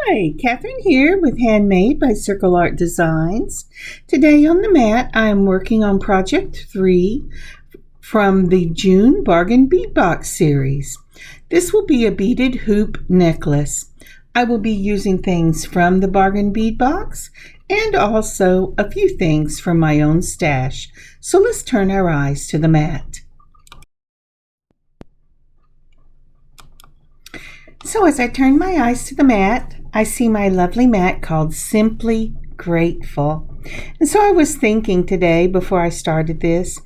Hi, Kathryn here with Handmade by CircleArtDesigns. Today on the mat, I am working on Project 3 from the June Bargain Bead Box series. This will be a beaded hoop necklace. I will be using things from the Bargain Bead Box and also a few things from my own stash. So let's turn our eyes to the mat. So as I turn my eyes to the mat, I see my lovely mat called Simply Grateful. And so I was thinking today before I started this,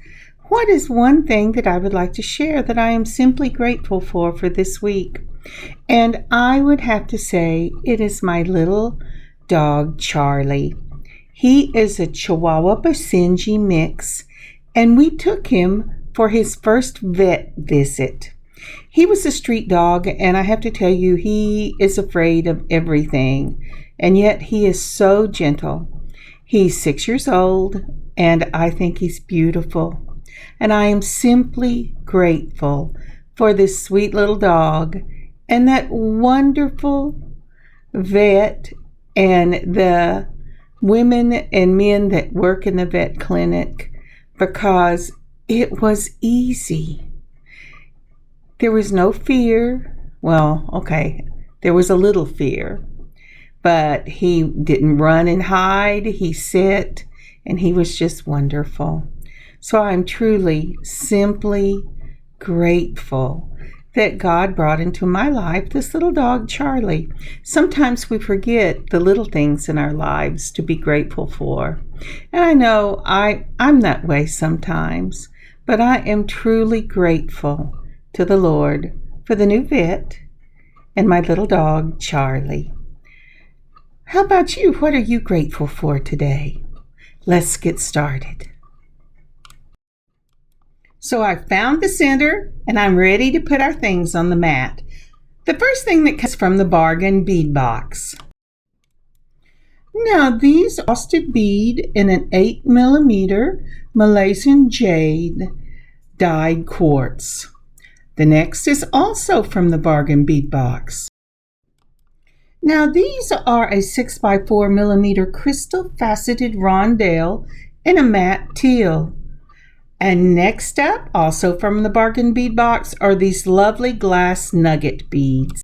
what is one thing that I would like to share that I am simply grateful for this week? And I would have to say it is my little dog, Charlie. He is a Chihuahua Basenji mix, and we took him for his first vet visit. He was a street dog, and I have to tell you, he is afraid of everything, and yet he is so gentle. He's 6 years old, and I think he's beautiful. And I am simply grateful for this sweet little dog and that wonderful vet and the women and men that work in the vet clinic, because it was easy. There was no fear. Well, okay, there was a little fear, but he didn't run and hide. He sat, and he was just wonderful. So I'm truly, simply grateful that God brought into my life this little dog, Charlie. Sometimes we forget the little things in our lives to be grateful for. And I know I'm that way sometimes, but I am truly grateful to the Lord for the new vet and my little dog, Charlie. How about you? What are you grateful for today? Let's get started. So I found the center and I'm ready to put our things on the mat. The first thing that comes from the Bargain Bead Box. Now these are frosted bead in an 8mm Malaysian Jade dyed quartz. The next is also from the Bargain Bead Box. Now these are a 6x4mm crystal faceted Rondelle in a matte teal. And next up, also from the Bargain Bead Box, are these lovely glass nugget beads.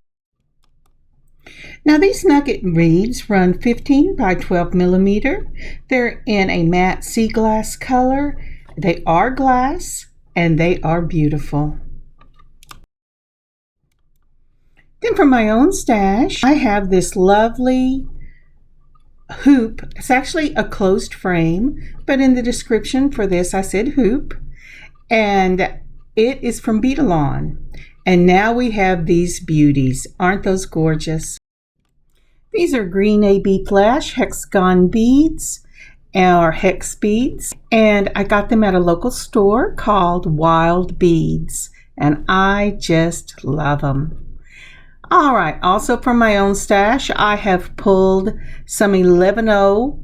Now these nugget beads run 15 by 12mm. They're in a matte sea glass color. They are glass and they are beautiful. Then from my own stash, I have this lovely hoop. It's actually a closed frame, but in the description for this I said hoop, and it is from Beaded. And now we have these beauties. Aren't those gorgeous? These are green AB flash hexagon beads, or hex beads, and I got them at a local store called Wild Beads, and I just love them. All right, also from my own stash, I have pulled some 11/0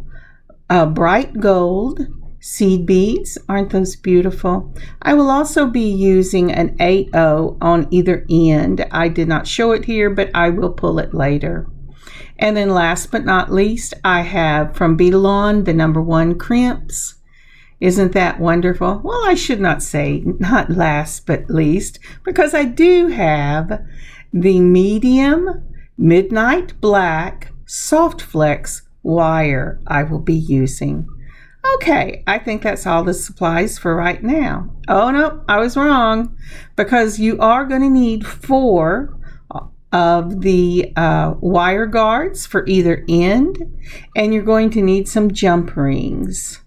bright gold seed beads. Aren't those beautiful? I will also be using an 8/0 on either end. I did not show it here, but I will pull it later. And then last but not least, I have from Beaded the #1 crimps. Isn't that wonderful? Well, I should not say not last but least, because I do have the medium midnight black soft flex wire I will be using. Okay, I think that's all the supplies for right now. Oh no, I was wrong, because you are going to need 4 of the wire guards for either end, and you're going to need some jump rings.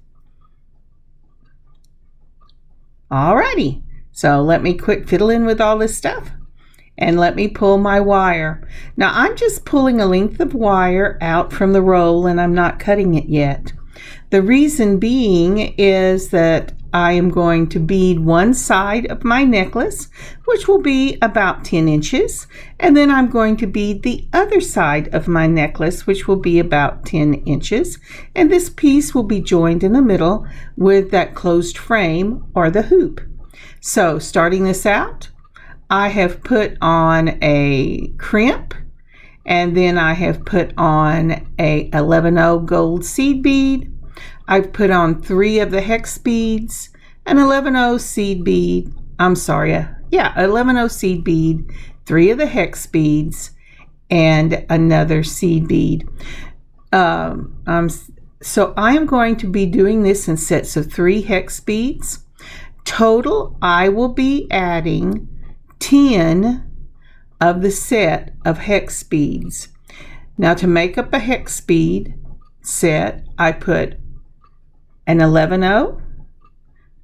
Alrighty, so let me quick fiddle in with all this stuff. And let me pull my wire. Now I'm just pulling a length of wire out from the roll, and I'm not cutting it yet. The reason being is that I am going to bead one side of my necklace, which will be about 10 inches, and then I'm going to bead the other side of my necklace, which will be about 10 inches, and this piece will be joined in the middle with that closed frame or the hoop. So starting this out, I have put on a crimp And then I have put on a 11-0 gold seed bead. I've put on 3 of the hex beads, an 11-0 seed bead. 11-0 seed bead, 3 of the hex beads, and another seed bead. So I am going to be doing this in sets of 3 hex beads. Total, I will be adding 10 of the set of hex beads. Now, to make up a hex bead set, I put an 11-0,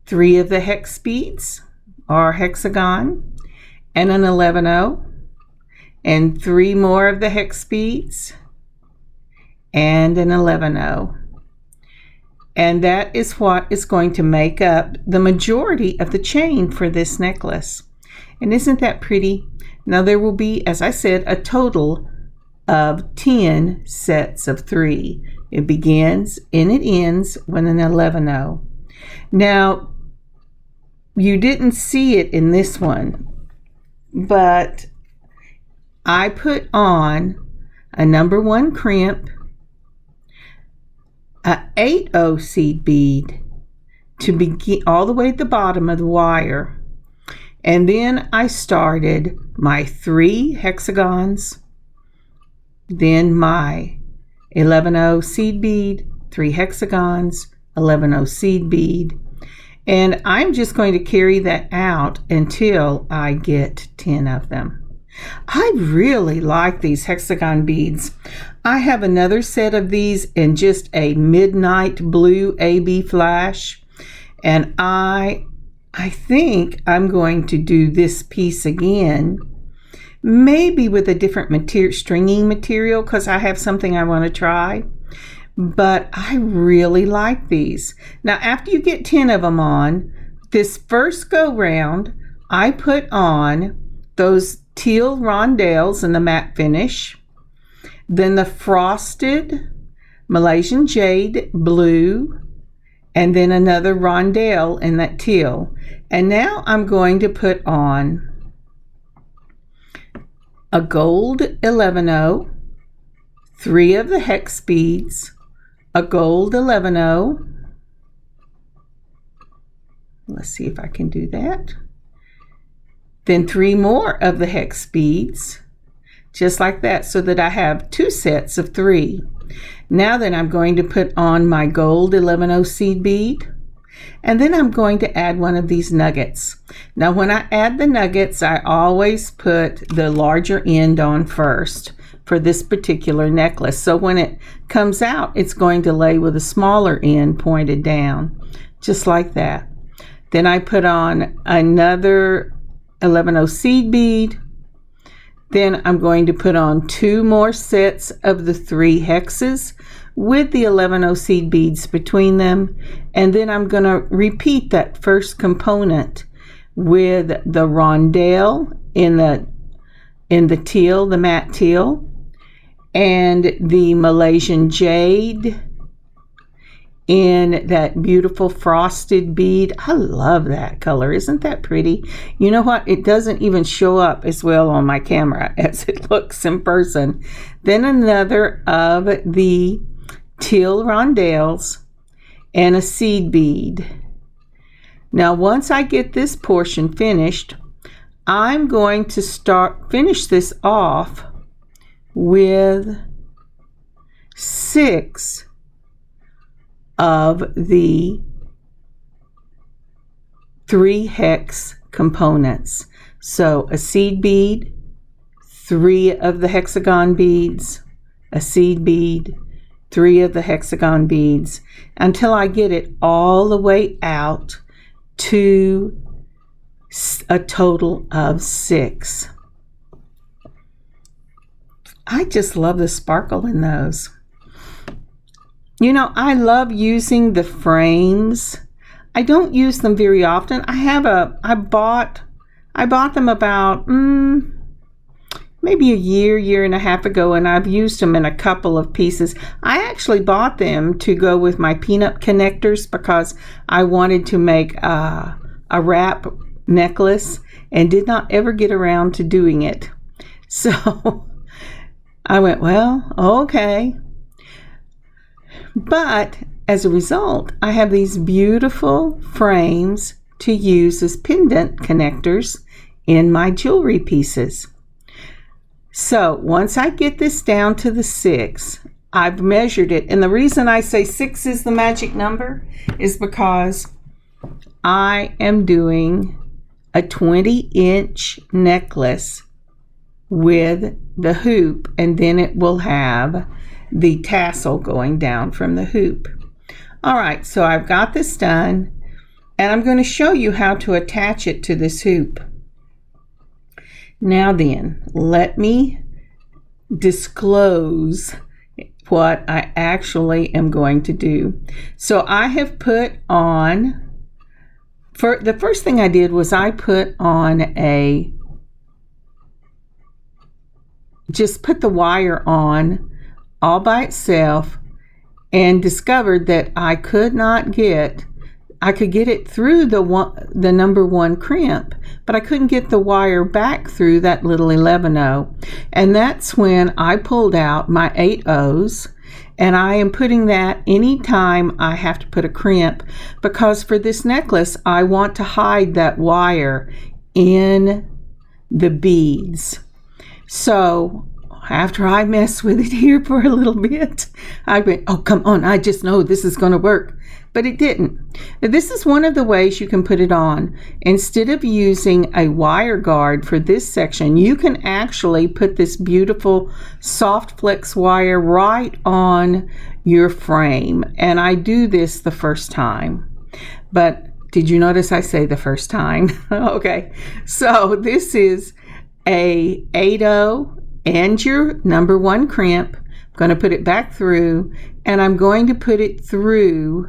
3 of the hex beads or hexagon, and an 11-0, and 3 more of the hex beads, and an 11-0. And that is what is going to make up the majority of the chain for this necklace. And isn't that pretty? Now there will be, as I said, a total of 10 sets of 3. It begins and it ends with an 11-0. Now, you didn't see it in this one, but I put on a number 1 crimp, a 8-0 seed bead to begin all the way at the bottom of the wire. And then I started my 3 hexagons, then my 11-0 seed bead, 3 hexagons, 11-0 seed bead. And I'm just going to carry that out until I get 10 of them. I really like these hexagon beads. I have another set of these in just a midnight blue AB flash, and I think I'm going to do this piece again, maybe with a different stringing material, because I have something I want to try. But I really like these. Now, after you get 10 of them on, this first go round, I put on those teal rondelles in the matte finish, then the Frosted Malaysia Jade blue, and then another rondelle in that teal. And now I'm going to put on a gold 11-0, 3 of the hex beads, a gold 11-0. Let's see if I can do that. Then 3 more of the hex beads, just like that, so that I have 2 sets of 3. Now then I'm going to put on my gold 11-0 seed bead, and then I'm going to add one of these nuggets. Now when I add the nuggets, I always put the larger end on first for this particular necklace. So when it comes out, it's going to lay with a smaller end pointed down, just like that. Then I put on another 11-0 seed bead. Then I'm going to put on 2 more sets of the 3 hexes with the 11-0 seed beads between them. And then I'm going to repeat that first component with the rondelle in the teal, the matte teal, and the Malaysian Jade in that beautiful frosted bead. I love that color. Isn't that pretty? You know what? It doesn't even show up as well on my camera as it looks in person. Then another of the teal rondelles and a seed bead. Now once I get this portion finished, I'm going to finish this off with 6 of the 3 hex components. So a seed bead, 3 of the hexagon beads, a seed bead, 3 of the hexagon beads, until I get it all the way out to a total of 6. I just love the sparkle in those. You know, I love using the frames. I don't use them very often. I bought them about maybe a year and a half ago, and I've used them in a couple of pieces. I actually bought them to go with my peanut connectors because I wanted to make a wrap necklace and did not ever get around to doing it. So I went, well, okay. But as a result, I have these beautiful frames to use as pendant connectors in my jewelry pieces. So once I get this down to the 6, I've measured it. And the reason I say 6 is the magic number is because I am doing a 20-inch necklace with the hoop, and then it will have the tassel going down from the hoop. All right, so I've got this done, and I'm going to show you how to attach it to this hoop. Now then, let me disclose what I actually am going to do. So I have put on, the first thing I did was I put on just put the wire on all by itself, and discovered that I could get it through the number 1 crimp, but I couldn't get the wire back through that little 11-0. And that's when I pulled out my 8-0s, and I am putting that anytime I have to put a crimp, because for this necklace I want to hide that wire in the beads. So after I mess with it here for a little bit, I went, oh, come on, I just know this is going to work. But it didn't. This is one of the ways you can put it on. Instead of using a wire guard for this section, you can actually put this beautiful soft flex wire right on your frame. And I do this the first time. But did you notice I say the first time? Okay, so this is a 8-0 and your number 1 crimp. I'm going to put it back through, and I'm going to put it through,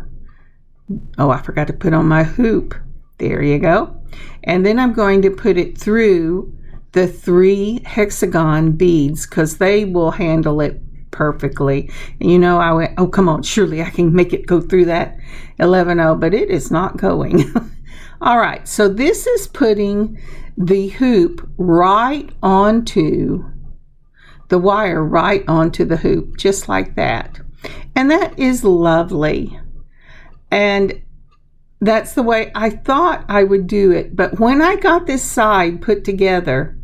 oh, I forgot to put on my hoop. There you go. And then I'm going to put it through the 3 hexagon beads, because they will handle it perfectly. And you know, I went, oh, come on, surely I can make it go through that 11-0, but it is not going. All right, so this is putting the hoop right onto the wire, right onto the hoop, just like that. And that is lovely. And that's the way I thought I would do it. But when I got this side put together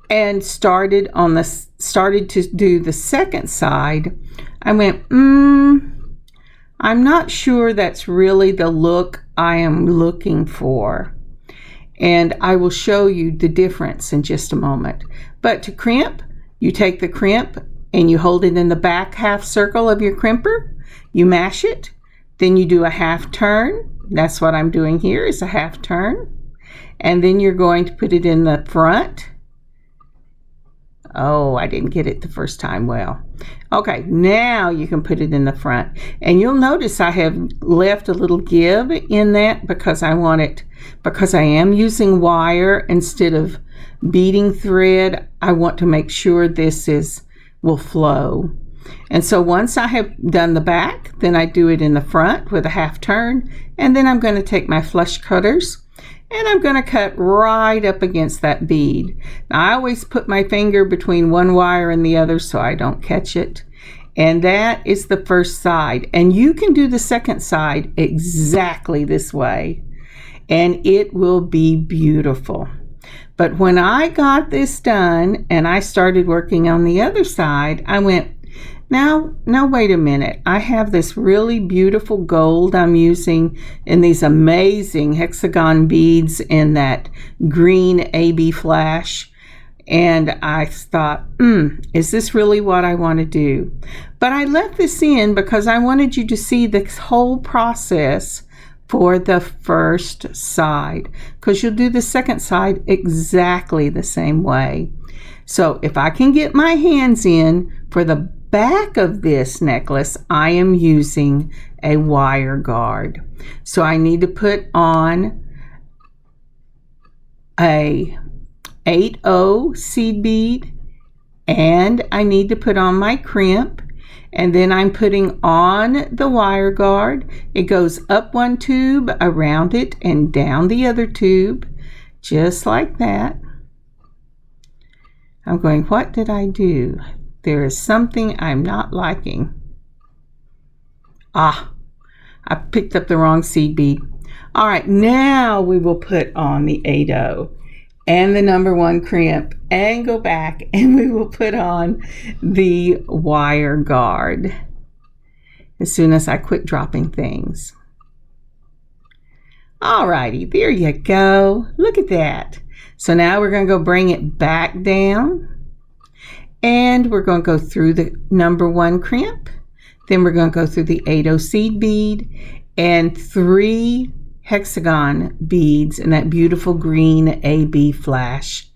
and started to do the second side, I went, I'm not sure that's really the look I am looking for. And I will show you the difference in just a moment. But to crimp, you take the crimp and you hold it in the back half circle of your crimper. You mash it. Then you do a half turn. That's what I'm doing here, is a half turn. And then you're going to put it in the front. Oh, I didn't get it the first time well. Okay, now you can put it in the front. And you'll notice I have left a little give in that because I am using wire instead of beading thread. I want to make sure this will flow. And so once I have done the back, then I do it in the front with a half turn. And then I'm going to take my flush cutters and I'm going to cut right up against that bead. Now, I always put my finger between one wire and the other so I don't catch it. And that is the first side. And you can do the second side exactly this way, and it will be beautiful. But when I got this done and I started working on the other side, I went, now wait a minute. I have this really beautiful gold I'm using in these amazing hexagon beads in that green AB flash. And I thought, is this really what I want to do? But I left this in because I wanted you to see this whole process for the first side, because you'll do the second side exactly the same way. So if I can get my hands in for the back of this necklace, I am using a wire guard. So I need to put on a 8-0 seed bead, and I need to put on my crimp, and then I'm putting on the wire guard. It goes up one tube, around it, and down the other tube, just like that. I'm going, what did I do? There is something I'm not liking. I picked up the wrong seed bead. All right, now we will put on the 8/0 and the number 1 crimp and go back, and we will put on the wire guard as soon as I quit dropping things. Alrighty, there you go. Look at that. So now we're going to go bring it back down, and we're going to go through the number 1 crimp. Then we're going to go through the 8/0 seed bead and 3 hexagon beads in that beautiful green AB flash.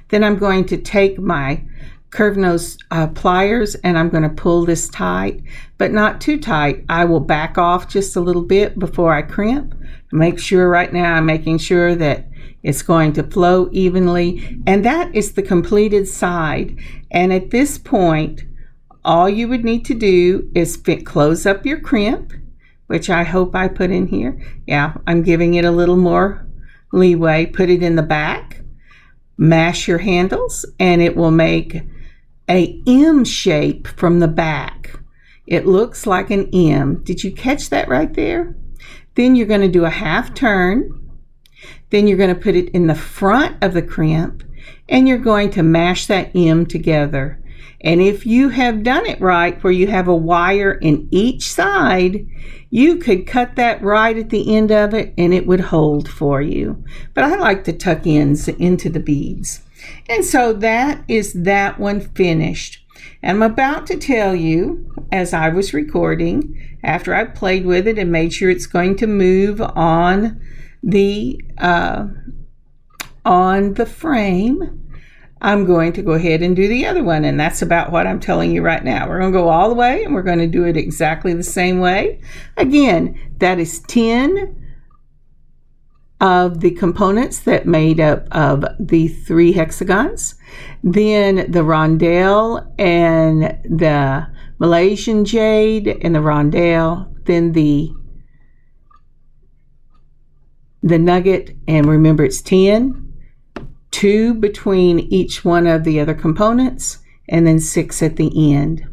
Then I'm going to take my curved nose pliers, and I'm going to pull this tight, but not too tight. I will back off just a little bit before I crimp. Make sure right now I'm making sure that it's going to flow evenly, and that is the completed side. And at this point, all you would need to do is close up your crimp, which I hope I put in here. Yeah, I'm giving it a little more leeway. Put it in the back, mash your handles, and it will make a M shape from the back. It looks like an M. Did you catch that right there? Then you're going to do a half turn. Then you're going to put it in the front of the crimp, and you're going to mash that M together. And if you have done it right, where you have a wire in each side, you could cut that right at the end of it and it would hold for you. But I like to tuck ends into the beads. And so that is that one finished. And I'm about to tell you, as I was recording, after I played with it and made sure it's going to move on the frame, I'm going to go ahead and do the other one, and that's about what I'm telling you right now. We're going to go all the way, and we're going to do it exactly the same way. Again, that is 10 of the components that made up of the 3 hexagons. Then the Rondelle and the Malaysian Jade and the Rondelle. Then the nugget, and remember it's 10. 2 between each one of the other components, and then 6 at the end.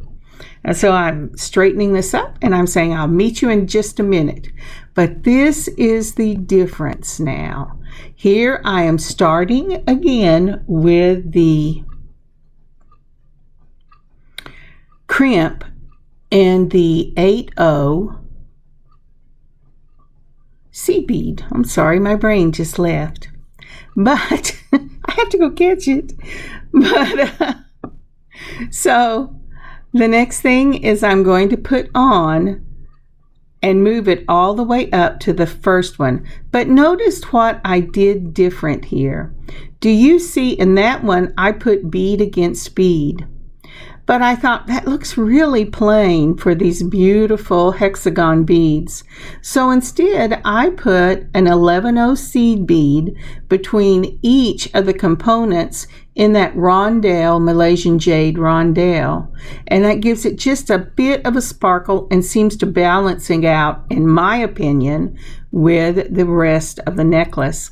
And so I'm straightening this up, and I'm saying I'll meet you in just a minute. But this is the difference now. Here I am starting again with the crimp and the 8/0 seed bead. I'm sorry, my brain just left. But I have to go catch it. But so the next thing is I'm going to put on and move it all the way up to the first one. But notice what I did different here. Do you see in that one I put bead against bead? But I thought that looks really plain for these beautiful hexagon beads. So instead, I put an 11/0 seed bead between each of the components in that Rondelle, Malaysian Jade Rondelle. And that gives it just a bit of a sparkle and seems to balancing out, in my opinion, with the rest of the necklace.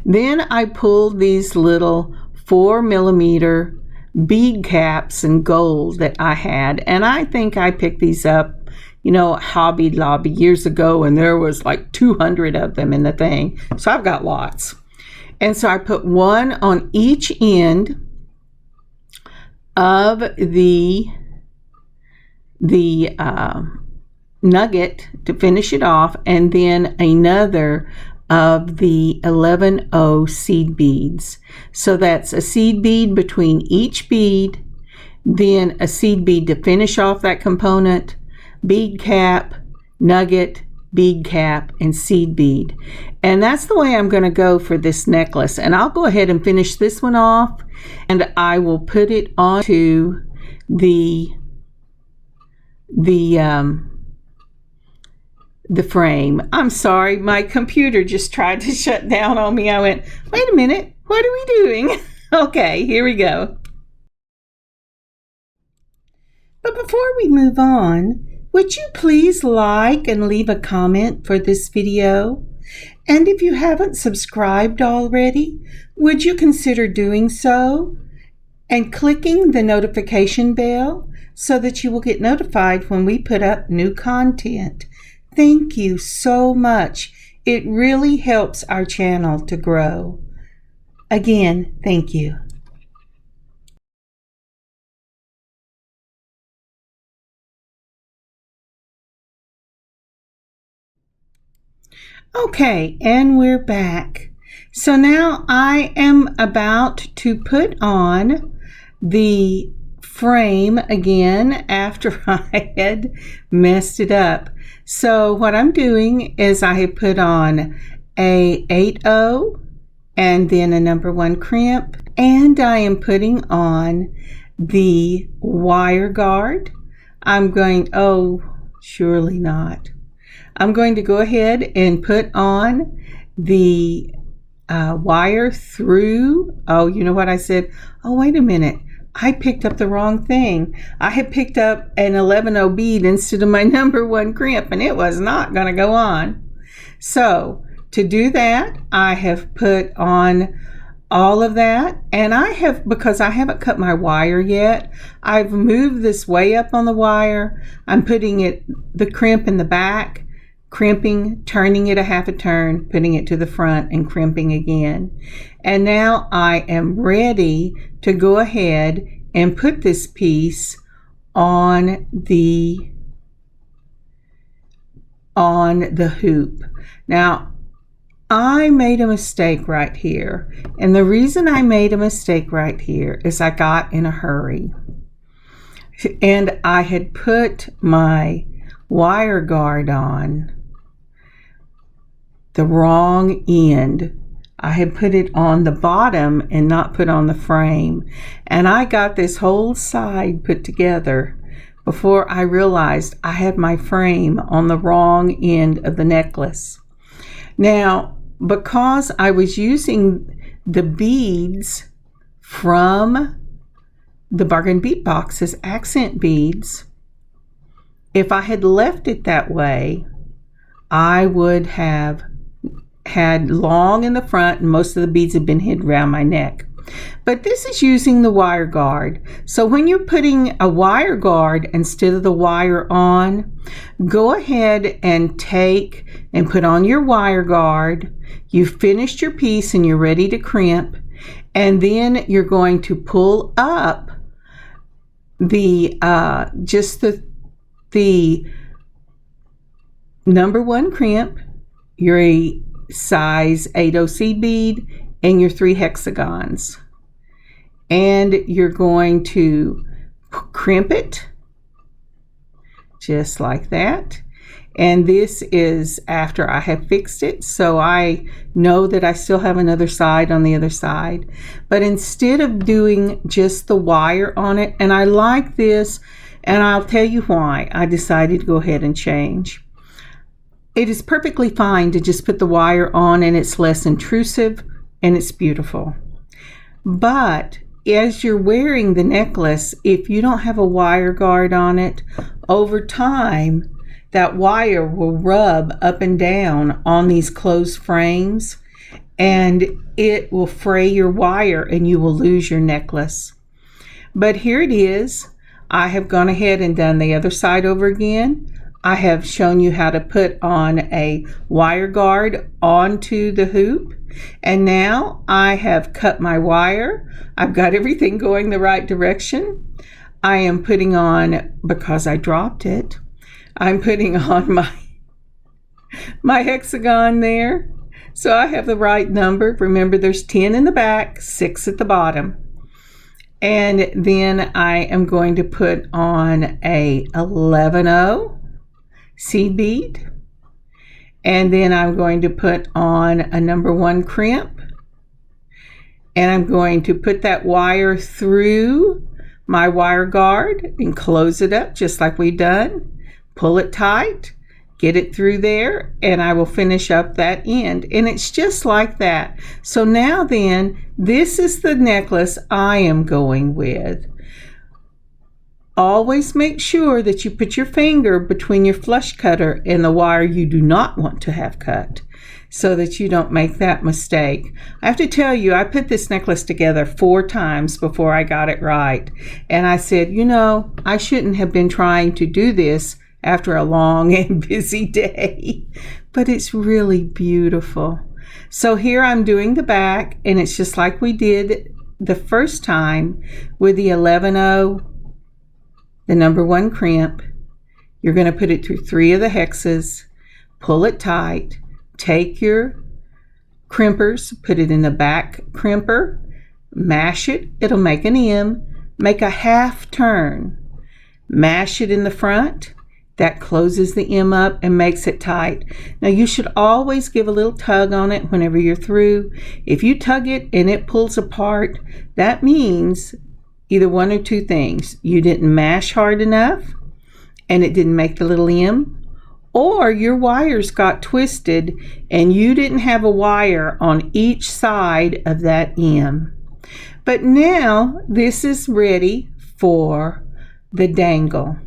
Then I pulled these little 4mm bead caps in gold that I had, and I think I picked these up, you know, Hobby Lobby years ago, and there was like 200 of them in the thing, so I've got lots. And so I put one on each end of the nugget to finish it off, and then another of the 11/0 seed beads. So that's a seed bead between each bead, then a seed bead to finish off that component, bead cap, nugget, bead cap, and seed bead. And that's the way I'm going to go for this necklace. And I'll go ahead and finish this one off, and I will put it onto the frame. I'm sorry, my computer just tried to shut down on me. I went, wait a minute, what are we doing? Okay, here we go. But before we move on, would you please like and leave a comment for this video? And if you haven't subscribed already, would you consider doing so? and clicking the notification bell so that you will get notified when we put up new content. Thank you so much. It really helps our channel to grow. Again, thank you. Okay, and we're back. So now I am about to put on the frame again after I had messed it up. So what I'm doing is I have put on a 8/0 and then a number 1 crimp, and I am putting on the wire guard. Surely not. I'm going to go ahead and put on the wire through. Oh, you know what I said? Oh, wait a minute. I picked up the wrong thing. I had picked up an 11/0 bead instead of my number 1 crimp, and it was not going to go on. So to do that, I have put on all of that, and because I haven't cut my wire yet, I've moved this way up on the wire. I'm putting the crimp in the back, crimping, turning it a half a turn, putting it to the front and crimping again. And now I am ready to go ahead and put this piece on the hoop. Now, I made a mistake right here. And the reason I made a mistake right here is I got in a hurry. And I had put my wire guard on the wrong end. I had put it on the bottom and not put on the frame. And I got this whole side put together before I realized I had my frame on the wrong end of the necklace. Now, because I was using the beads from the Bargain Bead Box as accent beads, if I had left it that way, I would have had long in the front and most of the beads have been hidden around my neck. But this is using the wire guard. So when you're putting a wire guard instead of the wire on, go ahead and take and put on your wire guard. You've finished your piece and you're ready to crimp, and then you're going to pull up the number 1 crimp, your size 8/0 seed bead, and your 3 hexagons, and you're going to crimp it just like that. And this is after I have fixed it, so I know that I still have another side on the other side. But instead of doing just the wire on it, and I like this, and I'll tell you why I decided to go ahead and change. It is perfectly fine to just put the wire on, and it's less intrusive and it's beautiful. But as you're wearing the necklace, if you don't have a wire guard on it, over time that wire will rub up and down on these closed frames, and it will fray your wire and you will lose your necklace. But here it is. I have gone ahead and done the other side over again. I have shown you how to put on a wire guard onto the hoop. And now I have cut my wire. I've got everything going the right direction. I am putting on, because I dropped it, I'm putting on my hexagon there. So I have the right number. Remember, there's 10 in the back, 6 at the bottom. And then I am going to put on a 11/0 seed bead, and then I'm going to put on a number 1 crimp, and I'm going to put that wire through my wire guard and close it up just like we've done. Pull it tight, get it through there, and I will finish up that end. And it's just like that. So now then, this is the necklace I am going with. Always make sure that you put your finger between your flush cutter and the wire you do not want to have cut, so that you don't make that mistake. I have to tell you, I put this necklace together 4 times before I got it right. And I said, you know, I shouldn't have been trying to do this after a long and busy day. But it's really beautiful. So here I'm doing the back, and it's just like we did the first time with the 11-0, the number 1 crimp. You're going to put it through 3 of the hexes, pull it tight, take your crimpers, put it in the back crimper, mash it, it'll make an M, make a half turn, mash it in the front, that closes the M up and makes it tight. Now you should always give a little tug on it whenever you're through. If you tug it and it pulls apart, that means either one or two things. You didn't mash hard enough and it didn't make the little M, or your wires got twisted and you didn't have a wire on each side of that M. But now this is ready for the dangle.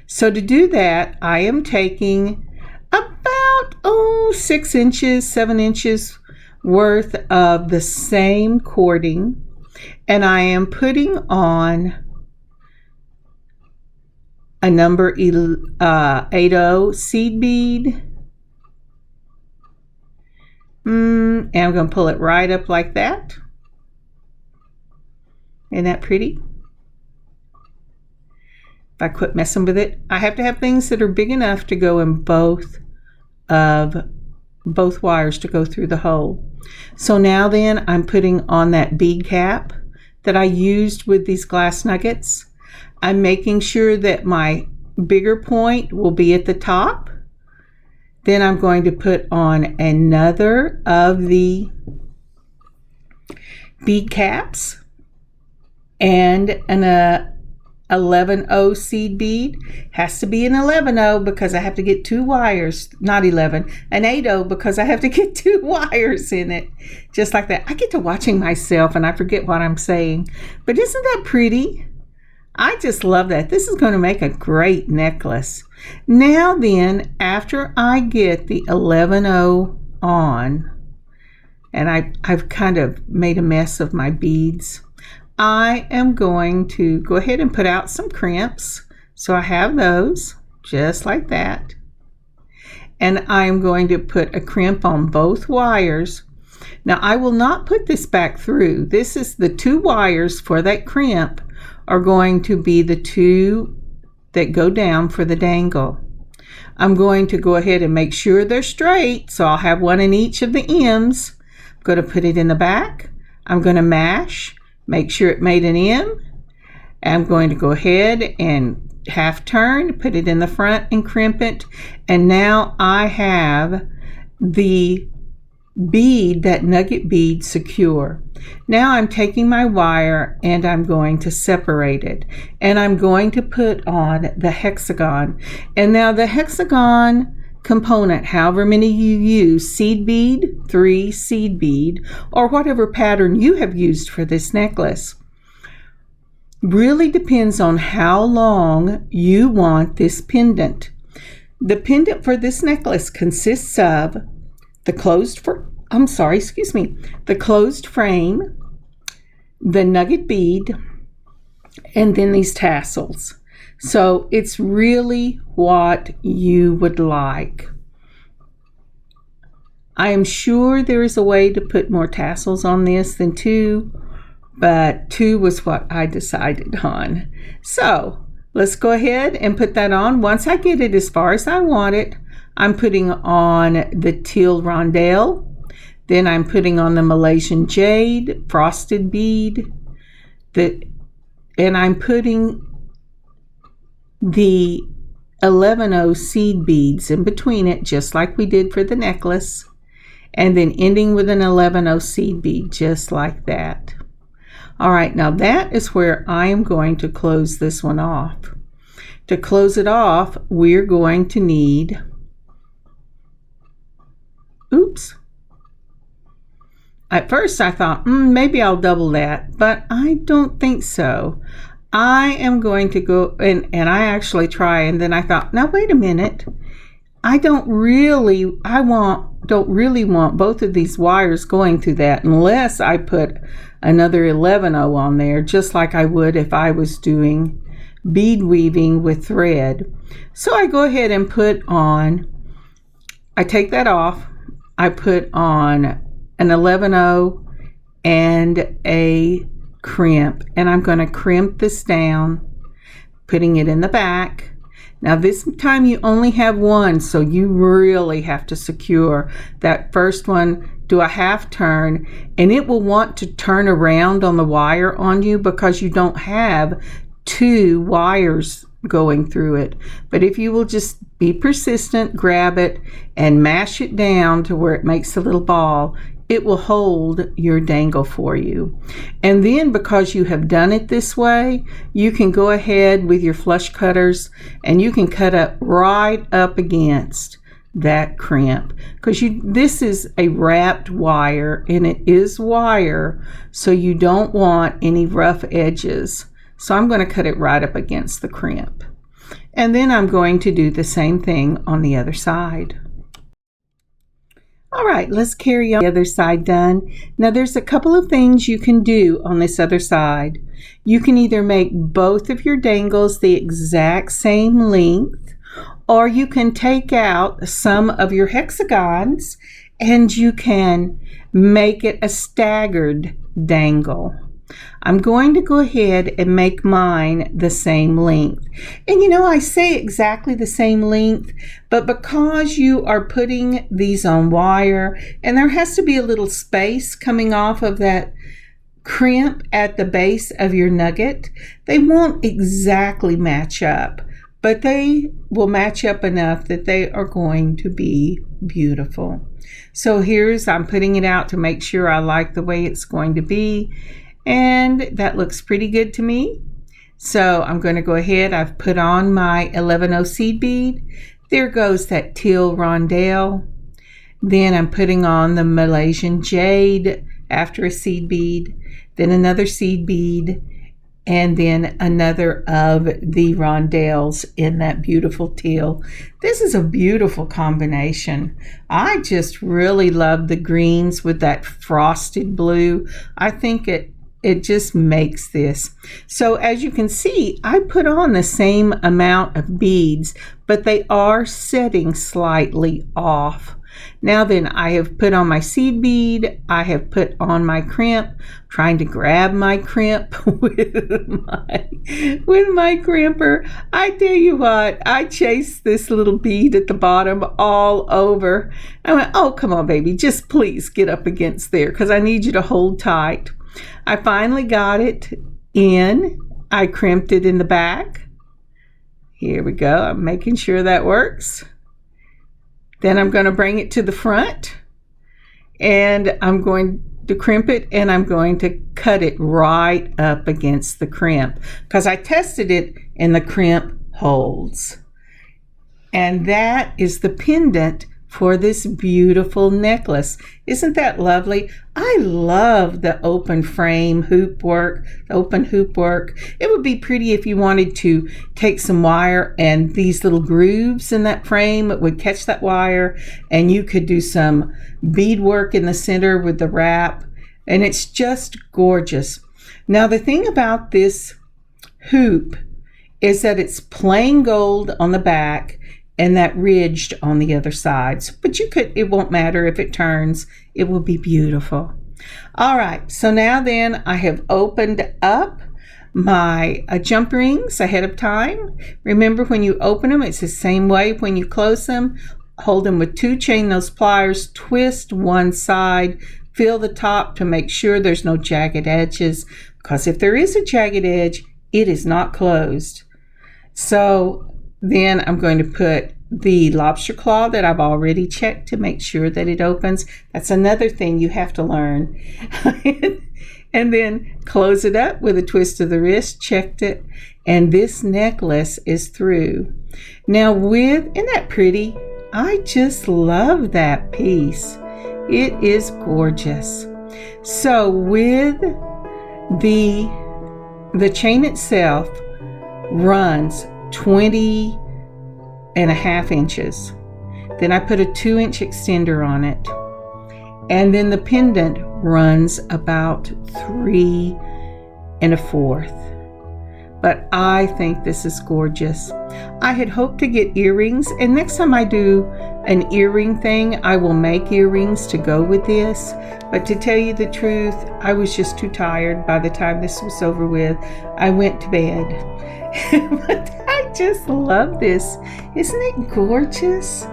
So to do that, I am taking about 6 inches, 7 inches worth of the same cording, and I am putting on a number 80 seed bead, and I'm going to pull it right up like that. Isn't that pretty? If I quit messing with it, I have to have things that are big enough to go in both wires to go through the hole. So now then I'm putting on that bead cap that I used with these glass nuggets. I'm making sure that my bigger point will be at the top. Then I'm going to put on another of the bead caps and an 11-0 seed bead. Has to be an 11-0 because I have to get 2 wires, not 11, an 8-0 because I have to get 2 wires in it. Just like that. I get to watching myself and I forget what I'm saying. But isn't that pretty? I just love that. This is going to make a great necklace. Now then, after I get the 11-0 on, and I've kind of made a mess of my beads, I am going to go ahead and put out some crimps. So I have those just like that. And I'm going to put a crimp on both wires. Now I will not put this back through. This is the 2 wires for that crimp are going to be the 2 that go down for the dangle. I'm going to go ahead and make sure they're straight. So I'll have one in each of the M's. I'm going to put it in the back. I'm going to mash. Make sure it made an M. I'm going to go ahead and half turn, put it in the front and crimp it. And now I have the bead, that nugget bead, secure. Now I'm taking my wire and I'm going to separate it. And I'm going to put on the hexagon. And now the hexagon component, however many you use, seed bead, 3 seed bead, or whatever pattern you have used for this necklace, really depends on how long you want this pendant. The pendant for this necklace consists of the closed frame, the nugget bead, and then these tassels. So it's really what you would like. I am sure there is a way to put more tassels on this than 2, but 2 was what I decided on. So let's go ahead and put that on. Once I get it as far as I want it, I'm putting on the teal Rondelle. Then I'm putting on the Malaysian Jade, frosted bead, and I'm putting the 11-0 seed beads in between it, just like we did for the necklace, and then ending with an 11-0 seed bead, just like that. All right, now that is where I am going to close this one off. To close it off, we're going to need, at first I thought, maybe I'll double that, but I don't think so. I am going to go, and I actually try, and then I thought, now wait a minute. I don't really want both of these wires going through that unless I put another 11/0 on there, just like I would if I was doing bead weaving with thread. So I go ahead and I take that off, I put on an 11/0 and a crimp, and I'm going to crimp this down, putting it in the back. Now this time you only have one, so you really have to secure that first one. Do a half turn, and it will want to turn around on the wire on you because you don't have two wires going through it. But if you will just be persistent, grab it and mash it down to where it makes a little ball, it will hold your dangle for you. And then because you have done it this way, you can go ahead with your flush cutters and you can cut up right up against that crimp, because this is a wrapped wire and it is wire, so you don't want any rough edges. So I'm going to cut it right up against the crimp. And then I'm going to do the same thing on the other side. All right, let's carry on the other side done. Now there's a couple of things you can do on this other side. You can either make both of your dangles the exact same length, or you can take out some of your hexagons and you can make it a staggered dangle. I'm going to go ahead and make mine the same length. And you know, I say exactly the same length, but because you are putting these on wire and there has to be a little space coming off of that crimp at the base of your nugget, they won't exactly match up, but they will match up enough that they are going to be beautiful. So I'm putting it out to make sure I like the way it's going to be. And that looks pretty good to me. So I'm going to go ahead. I've put on my 11/0 seed bead. There goes that teal rondelle. Then I'm putting on the Malaysian Jade after a seed bead, then another seed bead, and then another of the rondelles in that beautiful teal. This is a beautiful combination. I just really love the greens with that frosted blue. I think it just makes this. So as you can see, I put on the same amount of beads, but they are setting slightly off. Now then, I have put on my seed bead, I have put on my crimp, trying to grab my crimp with my crimper. I tell you what, I chased this little bead at the bottom all over. I went, oh, come on, baby, just please get up against there because I need you to hold tight. I finally got it in. I crimped it in the back. Here we go. I'm making sure that works. Then I'm going to bring it to the front and I'm going to crimp it and I'm going to cut it right up against the crimp because I tested it and the crimp holds. And that is the pendant for this beautiful necklace. Isn't that lovely? I love the open frame hoop work, open hoop work. It would be pretty if you wanted to take some wire and these little grooves in that frame would catch that wire and you could do some bead work in the center with the wrap, and it's just gorgeous. Now the thing about this hoop is that it's plain gold on the back and that ridged on the other sides, but it won't matter if it turns, it will be beautiful. All right, so now then I have opened up my jump rings ahead of time. Remember, when you open them, it's the same way when you close them. Hold them with 2 chain nose pliers, twist one side, feel the top to make sure there's no jagged edges, because if there is a jagged edge, it is not closed. So then I'm going to put the lobster claw that I've already checked to make sure that it opens. That's another thing you have to learn. And then close it up with a twist of the wrist, checked it, and this necklace is through. Now isn't that pretty? I just love that piece. It is gorgeous. So with the the chain itself runs 20 and a half inches. Then I put a 2-inch extender on it. And then the pendant runs about 3 1/4. But I think this is gorgeous. I had hoped to get earrings, and next time I do an earring thing, I will make earrings to go with this. But to tell you the truth, I was just too tired by the time this was over with. I went to bed. But I just love this. Isn't it gorgeous?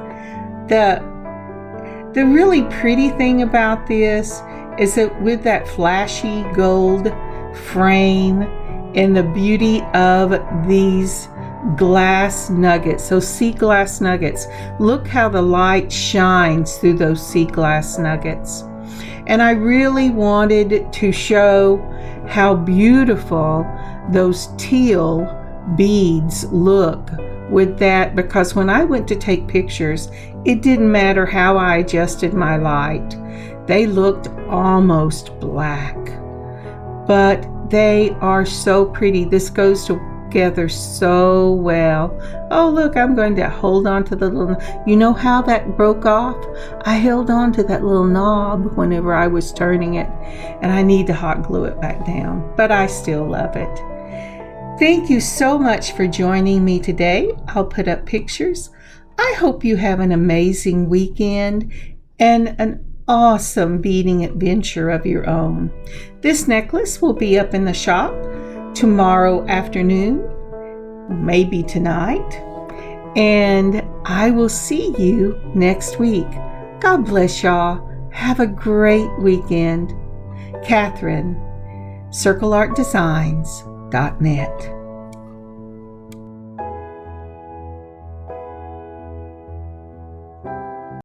The really pretty thing about this is that with that flashy gold frame and the beauty of these glass nuggets, those sea glass nuggets. Look how the light shines through those sea glass nuggets. And I really wanted to show how beautiful those teal beads look with that, because when I went to take pictures, it didn't matter how I adjusted my light. They looked almost black. But they are so pretty. This goes together so well. Oh, look, I'm going to hold on to the little, you know how that broke off? I held on to that little knob whenever I was turning it, and I need to hot glue it back down, but I still love it. Thank you so much for joining me today. I'll put up pictures. I hope you have an amazing weekend and an awesome beading adventure of your own. This necklace will be up in the shop tomorrow afternoon, maybe tonight, and I will see you next week. God bless y'all. Have a great weekend. Kathryn, circleartdesigns.net.